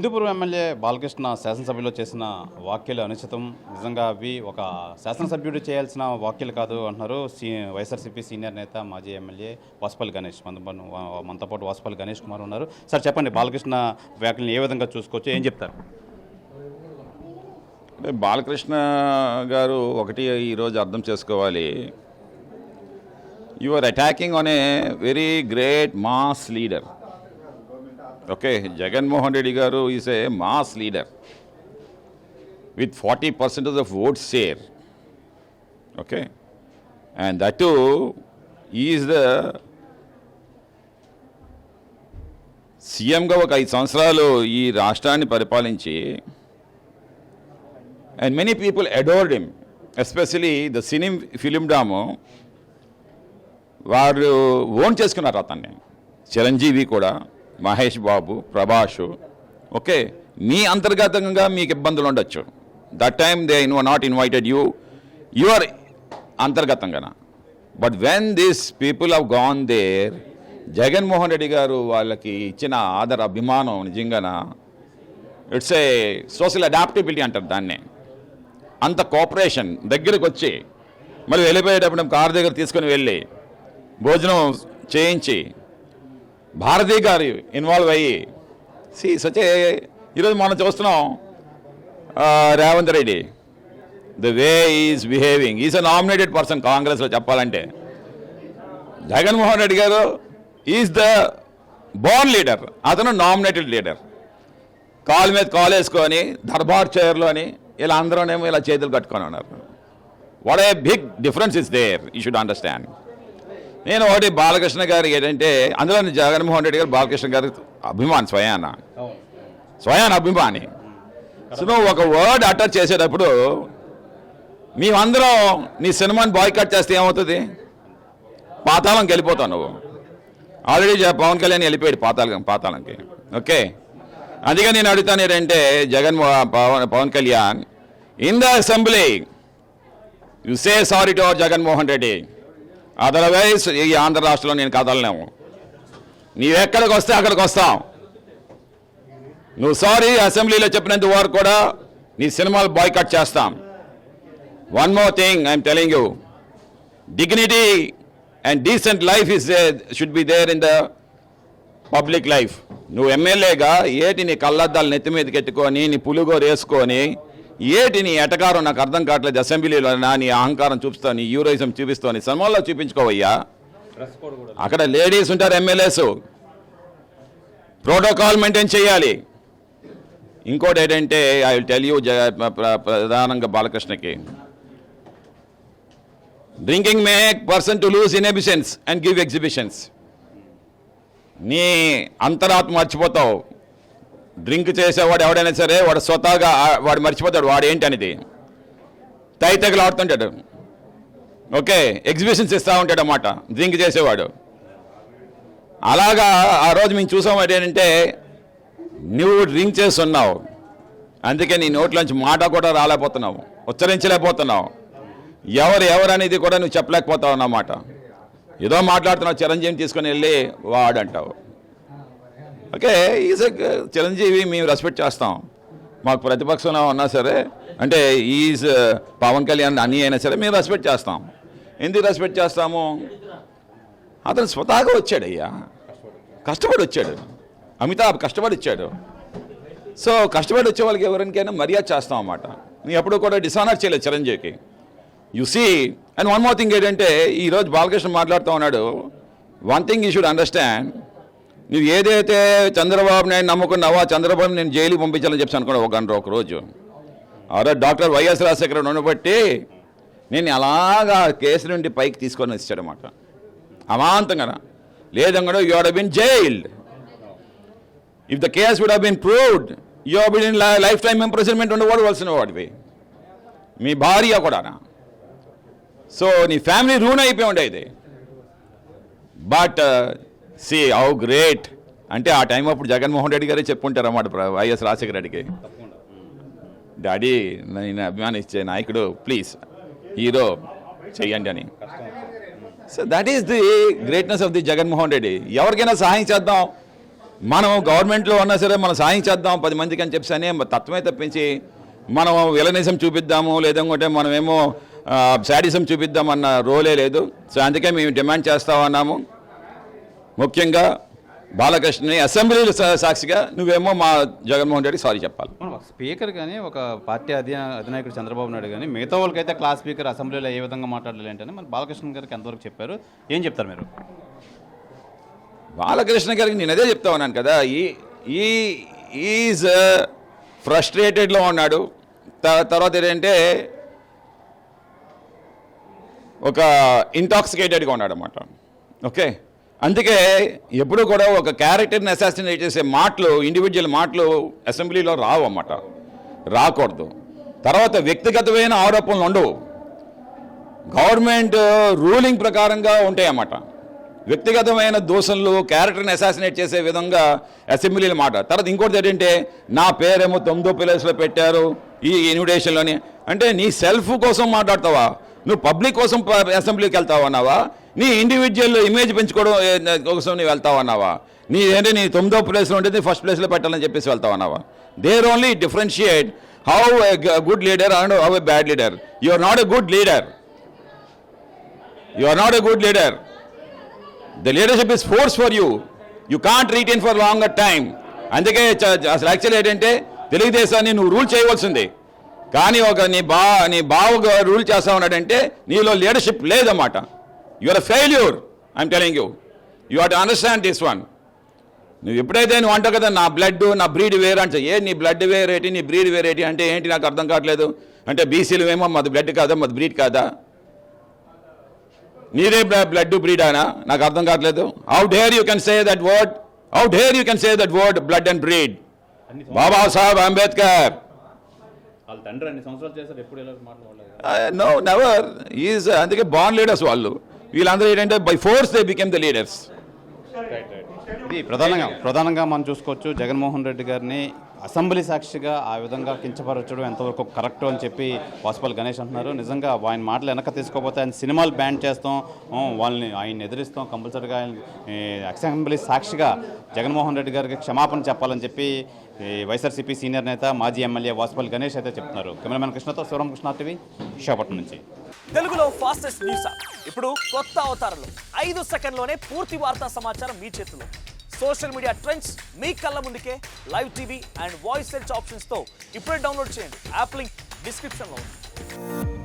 Hindupuram MLA Balakrishna శాసనసభలో చేసిన వ్యాఖ్యలు అనుచితం. నిజంగా అవి ఒక శాసనసభ్యుడు చేయాల్సిన వ్యాఖ్యలు కాదు అంటున్నారు వైఎస్ఆర్సీపీ సీనియర్ నేత మాజీ ఎమ్మెల్యే వాసుపల్లి గణేష్. మనతో పాటు వాసుపల్లి గణేష్ కుమార్ ఉన్నారు. సార్ చెప్పండి, బాలకృష్ణ వ్యాఖ్యలను ఏ విధంగా చూసుకోవచ్చు, ఏం చెప్తారు? బాలకృష్ణ గారు ఒకటి ఈరోజు అర్థం చేసుకోవాలి. You are attacking on a very great mass leader. Okay, Jaganmohan Reddy garu is a mass leader with 40% of the vote share. Okay, and that too, he is the సీఎంగా ఒక 5 సంవత్సరాలు ఈ రాష్ట్రాన్ని పరిపాలించి, and many people adored him, especially the film dam వారు own చేసుకున్నారు అతన్ని. చిరంజీవి కూడా, Mahesh Babu, Prabhas. Okay, మీ అంతర్గతంగా మీకు ఇబ్బందులు ఉండొచ్చు. That time they not invited you your అంతర్గతంగా. But when this people have gone there, Jaganmohan Reddy garu వాళ్ళకి ఇచ్చిన ఆదర అభిమానం నిజంగా ఇట్స్ ఏ సోషల్ అడాప్టబిలిటీ అంటారు దాన్ని. అంత కోఆపరేషన్ దగ్గరికి వచ్చి మళ్ళీ వెళ్ళిపోయేటప్పుడు కారు దగ్గర తీసుకొని వెళ్ళి భోజనం చేయించి భారతీ గారు ఇన్వాల్వ్ అయ్యి సచే ఈరోజు మనం చూస్తున్నాం. Revanth Reddy the way is behaving, is a nominated person కాంగ్రెస్లో చెప్పాలంటే. Jaganmohan Reddy garu is the Born leader, అతను నామినేటెడ్ లీడర్. కాలు మీద కాలు వేసుకొని దర్బార్ చైర్లోని ఇలా అందరూనేమో ఇలా చేతులు కట్టుకొని ఉన్నారు. What a big difference is there, you should understand. నేను ఒకటి బాలకృష్ణ గారు ఏంటంటే, అందులో జగన్మోహన్ రెడ్డి గారు బాలకృష్ణ గారి అభిమాని, స్వయాన అభిమాని. సో నువ్వు ఒక వర్డ్ అటాచ్ చేసేటప్పుడు మేమందరం నీ సినిమాని బాయ్కట్ చేస్తే ఏమవుతుంది? పాతాళంకి వెళ్ళిపోతావు నువ్వు. ఆల్రెడీ పవన్ కళ్యాణ్ వెళ్ళిపోయాడు పాతాళంకి. ఓకే, అందుకని నేను అడుగుతాను ఏంటంటే, Pavan Kalyan in the assembly you say sorry to our Jaganmohan Reddy, otherwise ఈ ఆంధ్ర రాష్ట్రంలో నేను కదలలేము. నీవెక్కడికి వస్తే అక్కడికి వస్తాం. నువ్వు సారీ అసెంబ్లీలో చెప్పినంత వరకు కూడా నీ సినిమాలు బాయ్కట్ చేస్తాం. One more thing I'm telling you, dignity and decent life should be there in the public life. నువ్వు ఎమ్మెల్యేగా ఏటి నీ కళ్ళద్దాలు నెత్తి మీదకి ఎట్టుకొని, నీ పులుగోరు వేసుకొని, ఏటి నీ ఎటకారం నాకు అర్థం కావట్లేదు. అసెంబ్లీలో నీ అహంకారం చూపిస్తావు, నీ యూరోయిజం చూపిస్తావు, నీ సినిమాల్లో చూపించుకోవయ్యా. అక్కడ లేడీస్ ఉంటారు, ఎమ్మెల్యేస్, ప్రోటోకాల్ మెయింటైన్ చేయాలి. ఇంకోటి ఏంటంటే, ఐ విల్ టెల్ యూ, ప్రధానంగా బాలకృష్ణకి, drinking make person to lose inhibitions and give exhibitions. నీ అంతరాత్మ మర్చిపోతావు. డ్రింక్ చేసేవాడు ఎవడైనా సరే వాడు స్వతహాగా వాడు మర్చిపోతాడు వాడు ఏంటి అనేది. తైతగలు ఆడుతుంటాడు. ఓకే, ఎగ్జిబిషన్స్ ఇస్తూ ఉంటాడు అన్నమాట డ్రింక్ చేసేవాడు. అలాగా ఆ రోజు మేము చూసాం ఏంటంటే, నువ్వు డ్రింక్ చేస్తున్నావు, అందుకే నీ నోట్లోంచి మాట కూడా రాలేకపోతున్నావు, ఉచ్చరించలేకపోతున్నావు. ఎవరు అనేది కూడా నువ్వు చెప్పలేకపోతావు అన్నమాట. ఏదో మాట్లాడుతున్నావు, చిరంజీవిని తీసుకొని వెళ్ళి వాడు అంటావు. ఓకే, ఈజ్ చిరంజీవి మేము రెస్పెక్ట్ చేస్తాం. మాకు ప్రతిపక్షంలో ఉన్నా సరే, అంటే ఈజ్ పవన్ కళ్యాణ్ అని అయినా సరే మేము రెస్పెక్ట్ చేస్తాం. ఎందుకు రెస్పెక్ట్ చేస్తాము? అతను స్వతహాగా వచ్చాడయ్యా, కష్టపడి వచ్చాడు. అమితాబ్ కష్టపడి వచ్చాడు. సో కష్టపడి వచ్చే వాళ్ళకి ఎవరికైనా మర్యాద చేస్తాం అన్నమాట. నీ ఎప్పుడు కూడా డిసానర్ చేయలేదు చిరంజీవికి. You see, and one more thing ఏంటంటే, ఈరోజు బాలకృష్ణ మాట్లాడుతూ ఉన్నాడు. One thing you should understand, నువ్వు ఏదైతే చంద్రబాబు నాయుడు నమ్ముకున్నావో, చంద్రబాబు నేను జైలుకి పంపించాలని చెప్పి అనుకున్నావు ఒక రోజు. ఆరో డాక్టర్ వైఎస్ రాజశేఖర ఉండబట్టి నేను అలాగా కేసు నుండి పైకి తీసుకొని వచ్చాడనమాట. అమాంతంగా లేదంగా you have been jailed. If the case would have been proved, you have been life time imprisonment ఉండవలసిన వాడివి, మీ భార్య కూడా. సో నీ ఫ్యామిలీ రూన్ అయిపోయి ఉండేది. బట్ సి హౌ గ్రేట్ అంటే, ఆ టైం అప్పుడు జగన్మోహన్ రెడ్డి గారే చెప్పుంటారు అన్నమాట వైఎస్ రాజశేఖర రెడ్డికి, డాడీ నేను అభిమానించే నాయకుడు, ప్లీజ్ హీరో చెయ్యండి అని. So that is the greatness of the Jaganmohan Reddy. ఎవరికైనా సహాయం చేద్దాం, మనం గవర్నమెంట్లో ఉన్నా సరే మనం సాయం చేద్దాం 10 మందికి అని చెప్పి అనే తత్వమే తప్పించి మనం విలనిజం చూపిద్దాము లేదంటే మనమేమో శాడిజం చూపిద్దామన్న రోలే లేదు. సో అందుకే మేము డిమాండ్ చేస్తా ఉన్నాము. ముఖ్యంగా బాలకృష్ణని అసెంబ్లీలో సాక్షిగా నువ్వేమో మా జగన్మోహన్ రెడ్డి సారీ చెప్పాలి. స్పీకర్ కానీ ఒక పార్టీ అధినాయకుడు చంద్రబాబు నాయుడు కానీ మిగతా వాళ్ళకైతే క్లాస్ స్పీకర్ అసెంబ్లీలో ఏ విధంగా మాట్లాడాలి అంటే మన బాలకృష్ణ గారికి ఎంతవరకు చెప్పారు, ఏం చెప్తారు మీరు? బాలకృష్ణ గారికి నేను అదే చెప్తా ఉన్నాను కదా, ఈజ్ ఫ్రస్ట్రేటెడ్లో ఉన్నాడు. తర్వాత ఏంటంటే ఒక ఇంటాక్సికేటెడ్గా ఉన్నాడు అన్నమాట. ఓకే, అందుకే ఎప్పుడు కూడా ఒక క్యారెక్టర్ని అసాసినేట్ చేసే మాటలు, ఇండివిజువల్ మాటలు అసెంబ్లీలో రావు అన్నమాట, రాకూడదు. తర్వాత వ్యక్తిగతమైన ఆరోపణలు ఉండవు, గవర్నమెంట్ రూలింగ్ ప్రకారంగా ఉంటాయి అన్నమాట. వ్యక్తిగతమైన దోషంలు క్యారెక్టర్ని అసాసినేట్ చేసే విధంగా అసెంబ్లీలో మాట. తర్వాత ఇంకోటి ఏంటంటే నా పేరేమో 9వ ప్లేస్లో పెట్టారు ఈ ఇన్విటేషన్లోని అంటే నీ సెల్ఫ్ కోసం మాట్లాడతావా? నువ్వు పబ్లిక్ కోసం అసెంబ్లీకి వెళ్తావు అన్నావా? నీ ఇండివిజువల్ ఇమేజ్ పెంచుకోవడం కోసం నువ్వు వెళ్తావు అన్నావా? ఏంటంటే నీ 9వ ప్లేస్లో ఉండేది ఫస్ట్ ప్లేస్లో పెట్టాలని చెప్పేసి వెళ్తావు అన్నావా? There only differentiate how a good leader and how a bad leader. You are not a good leader. You are not a good leader. The leadership is forced for you. You can't retain for longer time. అందుకే అసలు actual ఏంటంటే తెలుగుదేశాన్ని నువ్వు rule చేయవలసింది, కానీ నీ బావగా rule చేస్తా ఉన్నాడంటే నీలో లీడర్షిప్ లేదన్నమాట. You are a failure. I'm telling you, you have to understand this one. నువ్వు ఎప్పుడైతే నువ్వు అంటావు కదా నా బ్లడ్ నా బ్రీడ్ వేరే అంటే, నీ బ్లడ్ వేరేటి నీ బ్రీడ్ వేరేటి అంటే ఏంటి నాకు అర్థం కావట్లేదు. అంటే బీసీలు ఏమో మాది బ్లడ్ కాదా, మాది బ్రీడ్ కాదా? నీదే బ్లడ్ బ్రీడ్ అయినా నాకు అర్థం కావట్లేదు. How dare you can say that word, how dare you can say that word blood and breed. Babasaheb Ambedkar no never is. అందుకే బార్న్ లీడర్స్ వాళ్ళు. వీళ్ళందరూ ఏంటంటే by force they became the leaders. ఇది ప్రధానంగా మనం చూసుకోవచ్చు. జగన్మోహన్ రెడ్డి గారిని అసెంబ్లీ సాక్షిగా ఆ విధంగా కించపరచడం ఎంతవరకు కరెక్ట్ అని చెప్పి వాసుపల్లి గణేష్ అంటున్నారు. నిజంగా ఆయన మాటలు వెనక తీసుకోకపోతే ఆయన సినిమాలు బ్యాన్ చేస్తాం, ఆయన ఎదిరిస్తాం, కంపల్సరీగా ఆయన అసెంబ్లీ సాక్షిగా జగన్మోహన్ రెడ్డి గారికి క్షమాపణ చెప్పాలని చెప్పి వైఎస్ఆర్సీపీ సీనియర్ నేత మాజీ ఎమ్మెల్యే వాసుపల్లి గణేష్ అయితే చెప్తున్నారు. కెమెరామెన్ కృష్ణతో శివరామకృష్ణ టీవీ, విశాఖపట్నం నుంచి. తెలుగులో ఫాస్టెస్ట్ న్యూస్ ఇప్పుడు కొత్త అవతారంలో 5 సెకండ్లోనే పూర్తి వార్తా సమాచారం మీ చేతిలో. సోషల్ మీడియా ట్రెండ్స్ మీ కళ్ళ ముందుకే live TV and voice search ఆప్షన్స్తో ఇప్పుడే డౌన్లోడ్ చేయండి. యాప్ లింక్ డిస్క్రిప్షన్లో ఉంది.